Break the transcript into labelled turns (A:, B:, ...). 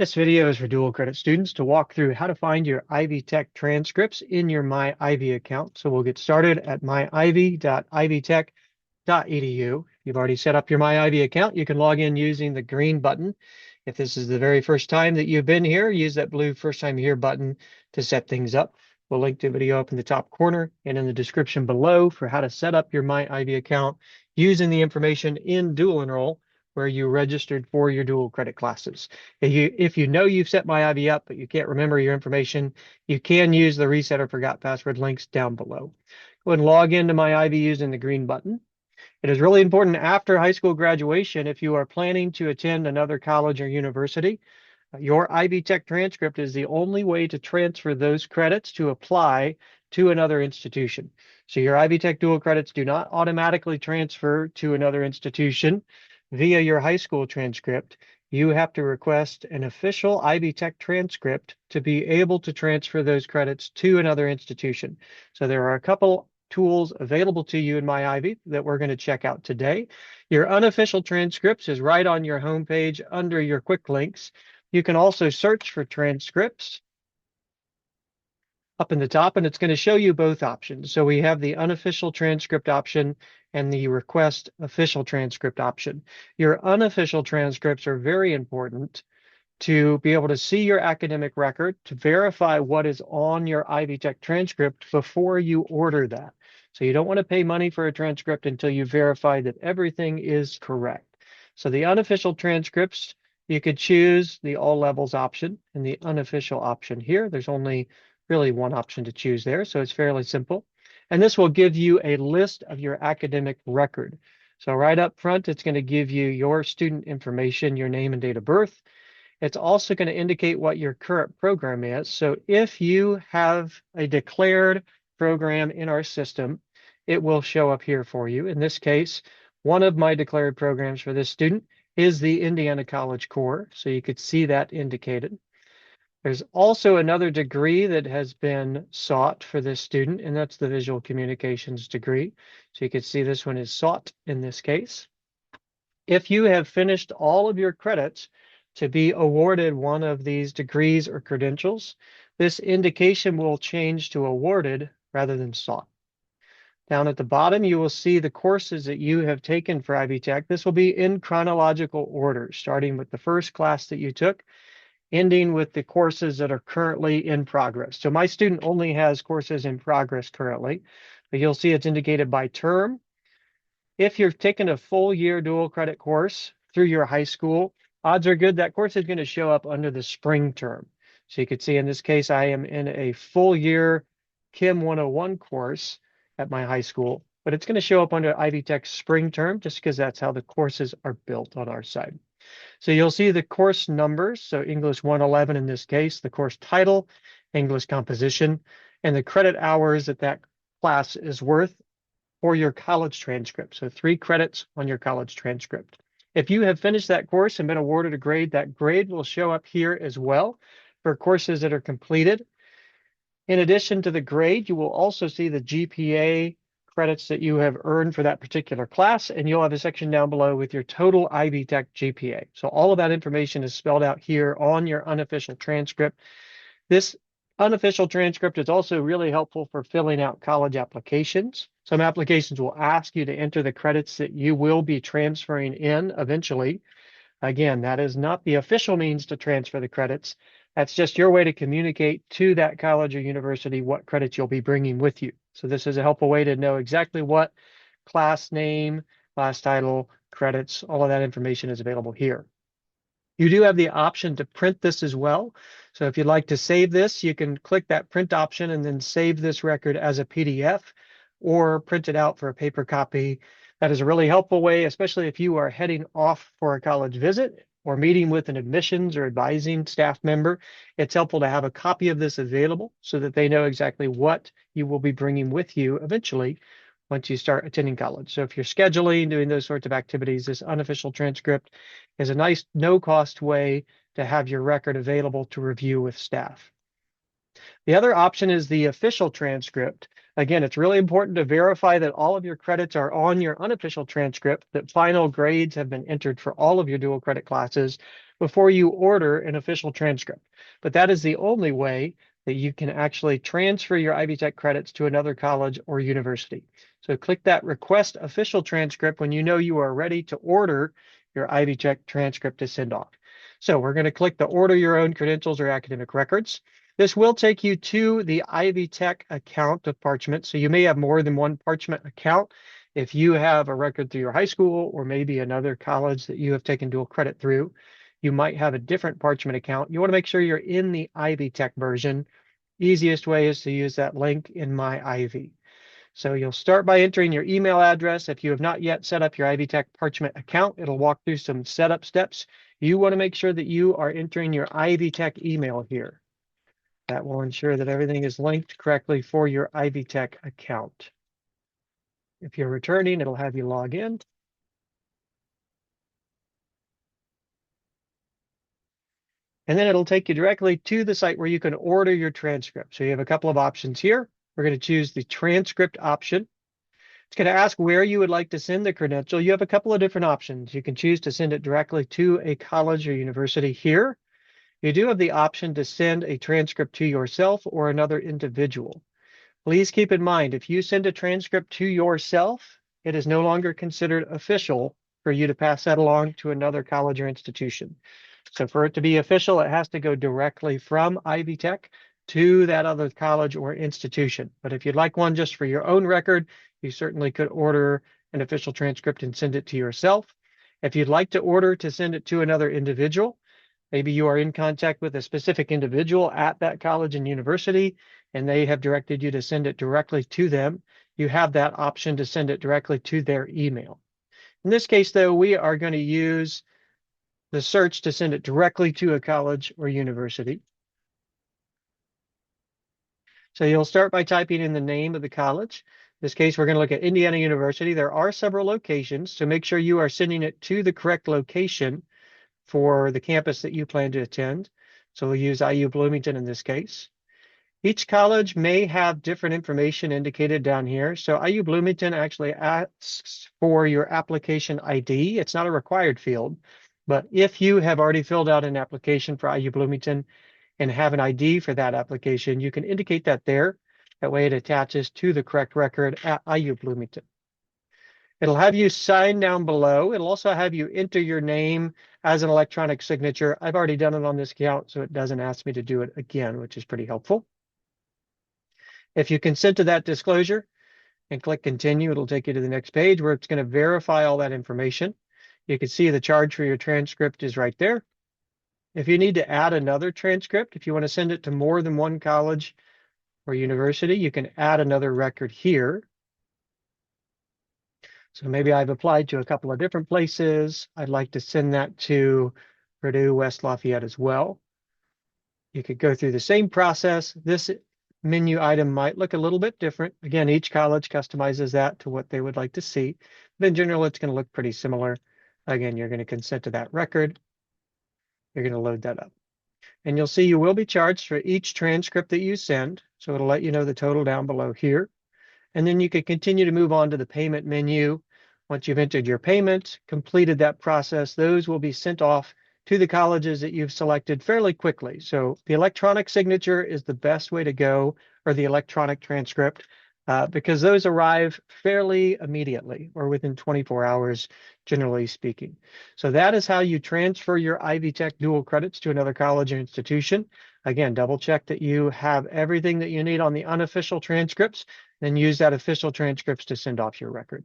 A: This video is for dual credit students to walk through how to find your Ivy Tech transcripts in your MyIvy account. So we'll get started at myivy.ivytech.edu. If you've already set up your MyIvy account, you can log in using the green button. If this is the very first time that you've been here, use that blue first time here button to set things up. We'll link the video up in the top corner and in the description below for how to set up your MyIvy account using the information in Dual Enroll where you registered for your dual credit classes. If you know you've set MyIvy up, but you can't remember your information, you can use the reset or forgot password links down below. Go ahead and log into MyIvy using the green button. It is really important after high school graduation, if you are planning to attend another college or university, your Ivy Tech transcript is the only way to transfer those credits to apply to another institution. So your Ivy Tech dual credits do not automatically transfer to another institution via your high school transcript. You have to request an official Ivy Tech transcript to be able to transfer those credits to another institution. So there are a couple tools available to you in MyIvy that we're going to check out today. Your unofficial transcripts is right on your homepage under your quick links. You can also search for transcripts up in the top, and it's going to show you both options. So we have the unofficial transcript option and the request official transcript option. Your unofficial transcripts are very important to be able to see your academic record, to verify what is on your Ivy Tech transcript before you order that. So you don't want to pay money for a transcript until you verify that everything is correct. So the unofficial transcripts, you could choose the all levels option and the unofficial option here. There's only really one option to choose there, so it's fairly simple. And this will give you a list of your academic record. So right up front, it's going to give you your student information, your name and date of birth. It's also going to indicate what your current program is. So if you have a declared program in our system, it will show up here for you. In this case, one of my declared programs for this student is the Indiana College Core. So you could see that indicated. There's also another degree that has been sought for this student, and that's the visual communications degree. So you can see this one is sought in this case. If you have finished all of your credits to be awarded one of these degrees or credentials, this indication will change to awarded rather than sought. Down at the bottom, you will see the courses that you have taken for Ivy Tech. This will be in chronological order, starting with the first class that you took, ending with the courses that are currently in progress. So my student only has courses in progress currently, but you'll see it's indicated by term. If you've taken a full year dual credit course through your high school, odds are good that course is going to show up under the spring term. So you can see in this case, I am in a full year Chem 101 course at my high school, but it's going to show up under Ivy Tech spring term just because that's how the courses are built on our side. So you'll see the course numbers. So English 111 in this case, the course title, English composition, and the credit hours that that class is worth for your college transcript. So 3 credits on your college transcript. If you have finished that course and been awarded a grade, that grade will show up here as well for courses that are completed. In addition to the grade, you will also see the GPA credits that you have earned for that particular class, and you'll have a section down below with your total Ivy Tech GPA. So all of that information is spelled out here on your unofficial transcript. This unofficial transcript is also really helpful for filling out college applications. Some applications will ask you to enter the credits that you will be transferring in eventually. Again, that is not the official means to transfer the credits. That's just your way to communicate to that college or university what credits you'll be bringing with you. So this is a helpful way to know exactly what class name, class title, credits, all of that information is available here. You do have the option to print this as well. So if you'd like to save this, you can click that print option and then save this record as a PDF or print it out for a paper copy. That is a really helpful way, especially if you are heading off for a college visit or meeting with an admissions or advising staff member. It's helpful to have a copy of this available so that they know exactly what you will be bringing with you eventually once you start attending college. So if you're scheduling, doing those sorts of activities, this unofficial transcript is a nice no-cost way to have your record available to review with staff. The other option is the official transcript. Again, it's really important to verify that all of your credits are on your unofficial transcript, that final grades have been entered for all of your dual credit classes before you order an official transcript. But that is the only way that you can actually transfer your Ivy Tech credits to another college or university. So click that Request Official Transcript when you know you are ready to order your Ivy Tech transcript to send off. So we're going to click the Order Your Own Credentials or Academic Records. This will take you to the Ivy Tech account of Parchment. So you may have more than one Parchment account. If you have a record through your high school or maybe another college that you have taken dual credit through, you might have a different Parchment account. You want to make sure you're in the Ivy Tech version. Easiest way is to use that link in MyIvy. So you'll start by entering your email address. If you have not yet set up your Ivy Tech Parchment account, it'll walk through some setup steps. You want to make sure that you are entering your Ivy Tech email here. That will ensure that everything is linked correctly for your Ivy Tech account. If you're returning, it'll have you log in. And then it'll take you directly to the site where you can order your transcript. So you have a couple of options here. We're going to choose the transcript option. It's going to ask where you would like to send the credential. You have a couple of different options. You can choose to send it directly to a college or university here. You do have the option to send a transcript to yourself or another individual. Please keep in mind, if you send a transcript to yourself, it is no longer considered official for you to pass that along to another college or institution. So for it to be official, it has to go directly from Ivy Tech to that other college or institution. But if you'd like one just for your own record, you certainly could order an official transcript and send it to yourself. If you'd like to order to send it to another individual, maybe you are in contact with a specific individual at that college and university, and they have directed you to send it directly to them. You have that option to send it directly to their email. In this case, though, we are going to use the search to send it directly to a college or university. So you'll start by typing in the name of the college. In this case, we're going to look at Indiana University. There are several locations, so make sure you are sending it to the correct location for the campus that you plan to attend. So we'll use IU Bloomington in this case. Each college may have different information indicated down here. So IU Bloomington actually asks for your application ID. It's not a required field, but if you have already filled out an application for IU Bloomington and have an ID for that application, you can indicate that there. That way it attaches to the correct record at IU Bloomington. It'll have you sign down below. It'll also have you enter your name as an electronic signature. I've already done it on this account, so it doesn't ask me to do it again, which is pretty helpful. If you consent to that disclosure and click continue, it'll take you to the next page where it's going to verify all that information. You can see the charge for your transcript is right there. If you need to add another transcript, if you want to send it to more than one college or university, you can add another record here. So maybe I've applied to a couple of different places. I'd like to send that to Purdue, West Lafayette as well. You could go through the same process. This menu item might look a little bit different. Again, each college customizes that to what they would like to see. But in general, it's going to look pretty similar. Again, you're going to consent to that record. You're going to load that up. And you'll see you will be charged for each transcript that you send. So it'll let you know the total down below here. And then you can continue to move on to the payment menu. Once you've entered your payment, completed that process, those will be sent off to the colleges that you've selected fairly quickly. So the electronic signature is the best way to go, or the electronic transcript, because those arrive fairly immediately or within 24 hours, generally speaking. So that is how you transfer your Ivy Tech dual credits to another college or institution. Again, double check that you have everything that you need on the unofficial transcripts, then use that official transcripts to send off your record.